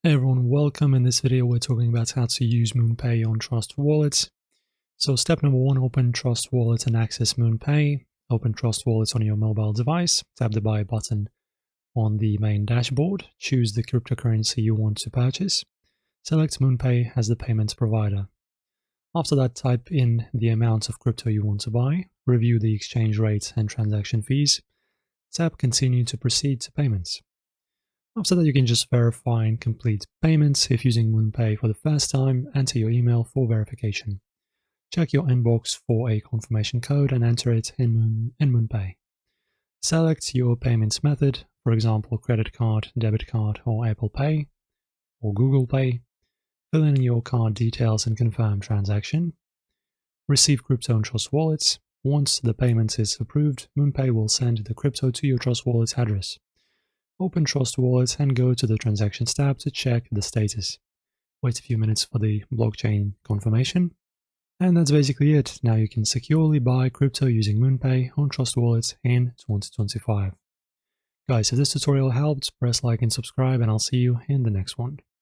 Hey everyone, welcome. In this video we're talking about how to use MoonPay on Trust Wallet. So step number 1, open Trust Wallet and access MoonPay. Open Trust Wallet on your mobile device, tap the buy button on the main dashboard, choose the cryptocurrency you want to purchase, select MoonPay as the payment provider. After that, type in the amount of crypto you want to buy, review the exchange rate and transaction fees, tap continue to proceed to payments. After that, you can just verify and complete payments. If using MoonPay for the first time, enter your email for verification. Check your inbox for a confirmation code and enter it in MoonPay. Select your payments method, for example, credit card, debit card, or Apple Pay, or Google Pay. Fill in your card details and confirm transaction. Receive crypto on Trust Wallet. Once the payment is approved, MoonPay will send the crypto to your Trust Wallet address. Open Trust Wallet and go to the Transactions tab to check the status. Wait a few minutes for the blockchain confirmation. And that's basically it. Now you can securely buy crypto using MoonPay on Trust Wallet in 2025. Guys, if this tutorial helped, press like and subscribe, and I'll see you in the next one.